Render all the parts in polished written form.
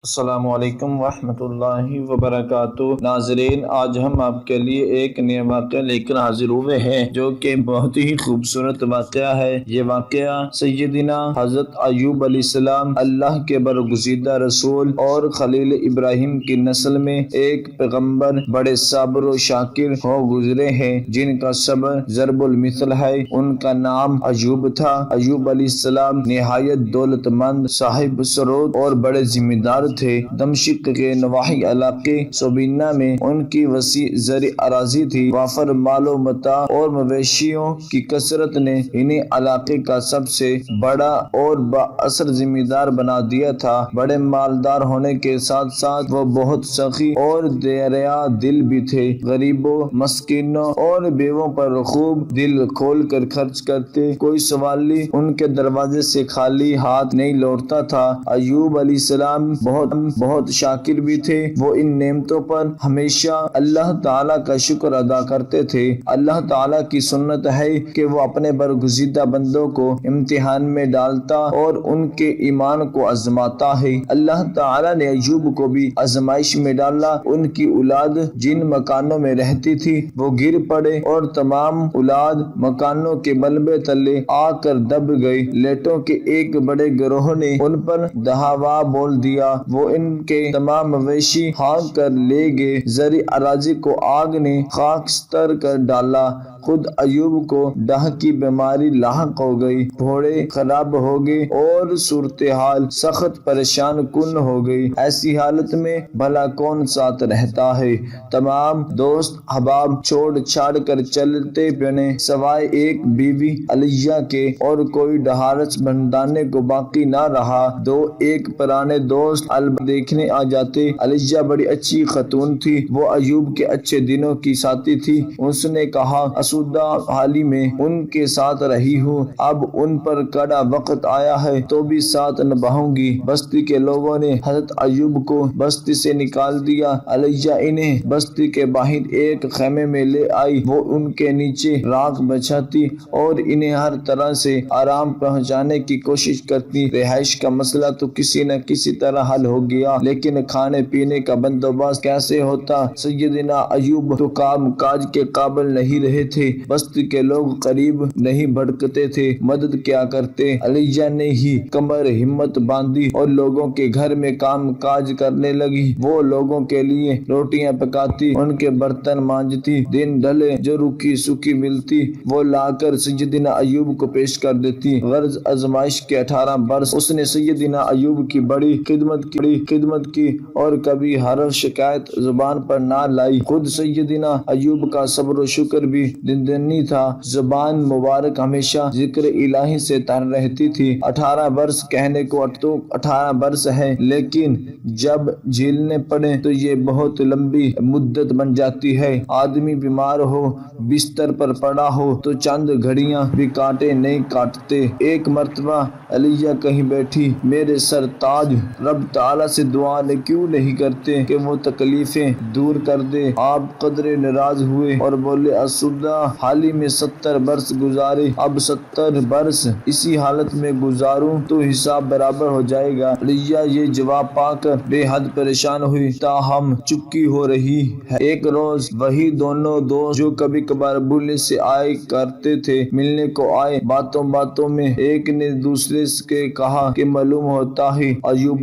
السلام علیکم ورحمۃ اللہ وبرکاتہ۔ ناظرین، آج ہم آپ کے لیے ایک نیا واقعہ لے کر حاضر ہوئے ہیں جو کہ بہت ہی خوبصورت واقعہ ہے۔ یہ واقعہ سیدنا حضرت ایوب علیہ السلام، اللہ کے برگزیدہ رسول اور خلیل ابراہیم کی نسل میں ایک پیغمبر، بڑے صابر و شاکر ہو گزرے ہیں جن کا صبر ضرب المثل ہے۔ ان کا نام ایوب تھا۔ ایوب علیہ السلام نہایت دولت مند، صاحب ثروت اور بڑے ذمہ دار تھے۔ دمشق کے نواحی علاقے سوبینا میں ان کی وسیع زرعی اراضی تھی۔ وافر مال و متاع اور مویشیوں کی کثرت نے انہیں علاقے کا سب سے بڑا اور با اثر ذمہ دار بنا دیا تھا۔ بڑے مالدار ہونے کے ساتھ ساتھ وہ بہت سخی اور دریا دل بھی تھے۔ غریبوں، مسکینوں اور بیووں پر خوب دل کھول کر خرچ کرتے۔ کوئی سوالی ان کے دروازے سے خالی ہاتھ نہیں لوٹتا تھا۔ ایوب علیہ السلام بہت شاکر بھی تھے۔ وہ ان نعمتوں پر ہمیشہ اللہ تعالیٰ کا شکر ادا کرتے تھے۔ اللہ تعالیٰ کی سنت ہے کہ وہ اپنے برگزیدہ بندوں کو امتحان میں ڈالتا اور ان کے ایمان کو آزماتا ہے۔ اللہ تعالیٰ نے ایوب کو بھی آزمائش میں ڈالا۔ ان کی اولاد جن مکانوں میں رہتی تھی وہ گر پڑے اور تمام اولاد مکانوں کے ملبے تلے آ کر دب گئی۔ لیٹوں کے ایک بڑے گروہ نے ان پر دھاوا بول دیا۔ وہ ان کے تمام مویشی ہانک کر لے گئے۔ زرعی اراضی کو آگ نے خاکستر کر ڈالا۔ خود ایوب کو ڈاہ کی بیماری لاحق ہو گئی۔ گھوڑے خراب ہو گئے اور صورتحال سخت پریشان کن ہو گئی۔ ایسی حالت میں بھلا کون ساتھ رہتا ہے؟ تمام دوست احباب چھوڑ چھاڑ کر چلتے بنے سوائے ایک بیوی علیجہ کے، اور کوئی ڈھارس بندانے کو باقی نہ رہا۔ دو ایک پرانے دوست البتہ دیکھنے آ جاتے۔ علیجہ بڑی اچھی خاتون تھی۔ وہ ایوب کے اچھے دنوں کی ساتھی تھی۔ اس نے کہا، آسودہ حالی میں ان کے ساتھ رہی ہوں، اب ان پر کڑا وقت آیا ہے تو بھی ساتھ نبھاؤں گی۔ بستی کے لوگوں نے حضرت ایوب کو بستی سے نکال دیا۔ علیجہ انہیں بستی کے باہر ایک خیمے میں لے آئی۔ وہ ان کے نیچے راکھ بچھاتی اور انہیں ہر طرح سے آرام پہنچانے کی کوشش کرتی۔ رہائش کا مسئلہ تو کسی نہ کسی طرح حل ہو گیا، لیکن کھانے پینے کا بندوبست کیسے ہوتا؟ سیدنا ایوب تو کام کاج کے قابل نہیں رہے تھے۔ بستی کے لوگ قریب نہیں بھٹکتے تھے، مدد کیا کرتے؟ علیجہ نے ہی کمر ہمت باندھی اور لوگوں کے گھر میں کام کاج کرنے لگی۔ وہ لوگوں کے لیے روٹیاں پکاتی، ان کے برتن مانجتی، دن ڈھلے جو روکھی سوکھی ملتی وہ لا کر سیدنا ایوب کو پیش کر دیتی۔ غرض آزمائش کے 18 برس اس نے سیدنا ایوب کی بڑی خدمت کی اور کبھی حرف شکایت زبان پر نہ لائی۔ خود سیدنا ایوب کا صبر و شکر بھی دندنی تھا۔ زبان مبارک ہمیشہ ذکر الہی سے تر رہتی تھی۔ 18 برس کہنے کو تو 18 برس ہے، لیکن جب جھیلنے پڑے تو یہ بہت لمبی مدت بن جاتی ہے۔ آدمی بیمار ہو، بستر پر پڑا ہو تو چند گھڑیاں بھی کانٹے نہیں کاٹتے۔ ایک مرتبہ علیجہ کہیں بیٹھی، میرے سرتاج رب تعالیٰ سے دعا کیوں نہیں کرتے کہ وہ تکلیفیں دور کر دے؟ آپ قدرے ناراض ہوئے اور بولے، آسودہ حالی میں 70 برس گزارے، اب 70 برس اسی حالت میں گزاروں تو حساب برابر ہو جائے گا۔ علیجہ یہ جواب پا کر بے حد پریشان ہوئی، تاہم چپکی ہو رہی ہے۔ ایک روز وہی دونوں دوست جو کبھی کبھار بھولنے سے آئے کرتے تھے ملنے کو آئے۔ باتوں باتوں میں ایک نے دوسرے سے کہا کہ معلوم ہوتا ہے ایوب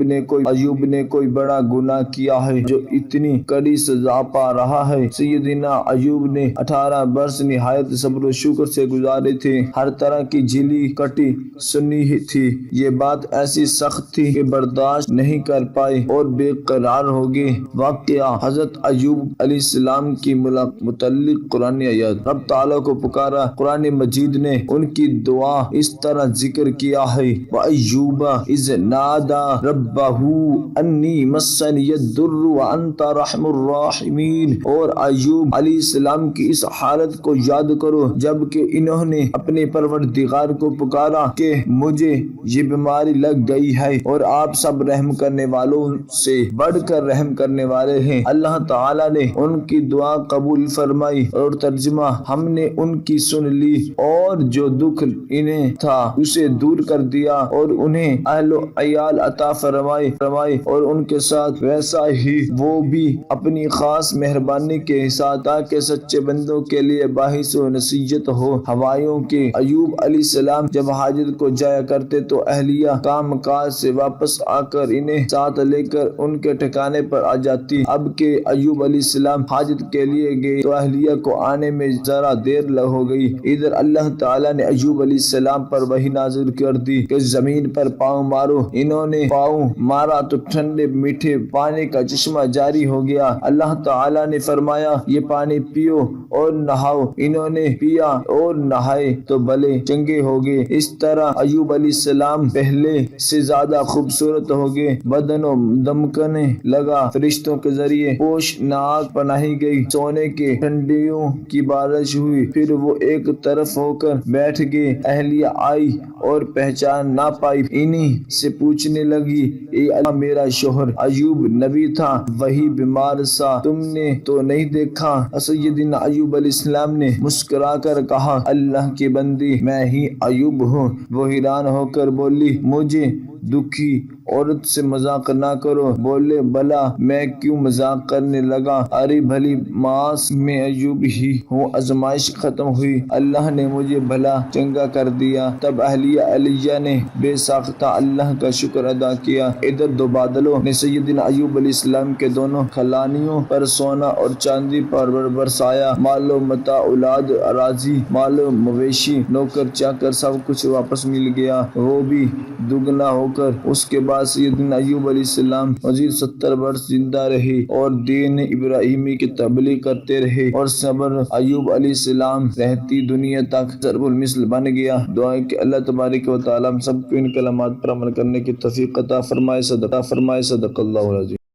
نے کوئی بڑا گناہ کیا ہے جو اتنی کڑی سزا پا رہا ہے۔ سیدنا ایوب نے 18 برس نہایت صبر و شکر سے گزارے تھے، ہر طرح کی جھیلی کٹی سنی تھی۔ یہ بات ایسی سخت تھی کہ برداشت نہیں کر پائے اور بے قرار ہو گئے۔ واقعہ حضرت ایوب علیہ السلام کی متعلق قرآن آیات۔ رب تعالیٰ کو پکارا۔ قرآن مجید نے ان کی دعا اس طرح ذکر کیا ہے، وَأَيُّوبَ إِذْ نَادَى رَبَّهُ أَنِّي مَسَّنِيَ الضُّرُّ وَأَنْتَ أَرْحَمُ الرَّاحِمِينَ۔ اور ایوب علیہ السلام کی اس حالت کو یاد کرو جبکہ انہوں نے اپنے پروردگار کو پکارا کہ مجھے یہ بیماری لگ گئی ہے اور آپ سب رحم کرنے والوں سے بڑھ کر رحم کرنے والے ہیں۔ اللہ تعالیٰ نے ان کی دعا قبول فرمائی اور ترجمہ ہم نے ان کی سن لی اور جو دکھ انہیں تھا اسے دور کر دیا اور انہیں اہل و عیال عطا فرمائی اور ان کے ساتھ ویسا ہی وہ بھی اپنی خاص مہربانی کے ساتھ تاکہ سچے بندوں کے لیے باعث و نصیحت ہو۔ ہوائیوں کے ایوب علیہ السلام جب حاجت کو جایا کرتے تو اہلیہ کام کاج سے واپس آ کر انہیں ساتھ لے کر ان کے ٹھکانے پر آ جاتی۔ اب کہ ایوب علیہ السلام حاجت کے لیے گئے تو اہلیہ کو آنے میں ذرا دیر ہو گئی۔ ادھر اللہ تعالیٰ نے ایوب علیہ السلام پر وحی نازل کر دی کہ زمین پر پاؤں مارو۔ انہوں نے پاؤں مارا تو ٹھنڈے میٹھے پانی کا چشمہ جاری ہو گیا۔ اللہ تعالیٰ نے فرمایا یہ پانی پیو اور نہاؤ۔ انہوں نے پیا اور نہائے تو بلے چنگے ہو گئے۔ اس طرح ایوب علیہ السلام پہلے سے زیادہ خوبصورت ہو گئے، بدن و دمکنے لگا، فرشتوں کے ذریعے پوش ناک پناہی گئی، سونے کے ٹھنڈیوں کی بارش ہوئی، پھر وہ ایک طرف ہو کر بیٹھ گئے۔ اہلیہ آئی اور پہچان نہ پائی، انہی سے پوچھنے لگی اے اللہ میرا شوہر ایوب نبی تھا وہی بیمار سا تم نے تو نہیں دیکھا؟ سیدنا ایوب علیہ السلام نے مسکرا کر کہا اللہ کی بندی میں ہی ایوب ہوں۔ وہ حیران ہو کر بولی مجھے دکھی عورت سے مذاق نہ کرو۔ بولے بھلا میں کیوں مذاق کرنے لگا؟ ارے بھلی ماس میں ایوب ہی ہوں۔ آزمائش ختم ہوئی، اللہ نے مجھے بھلا چنگا کر دیا۔ تب اہلیہ علیہ نے بے ساختہ اللہ کا شکر ادا کیا۔ ادھر دو بادلوں نے سیدنا ایوب علیہ السلام کے دونوں کھلانیوں پر سونا اور چاندی پر برسایا، مال و متاع، اولاد، اراضی، مال و مویشی، نوکر چاکر، سب کچھ واپس مل گیا، وہ بھی دگنا ہو کر۔ اس کے بعد سیدنا ایوب علیہ السلام مزید 70 برس زندہ رہے اور دین ابراہیمی کی تبلیغ کرتے رہے اور صبر ایوب علیہ السلام رہتی دنیا تک ضرب المثل بن گیا۔ دعا ہے کہ اللہ تبارک و تعالی ہم سب کو ان کلمات پر عمل کرنے کی توفیق عطا فرمائے۔ صدق اللہ العظیم۔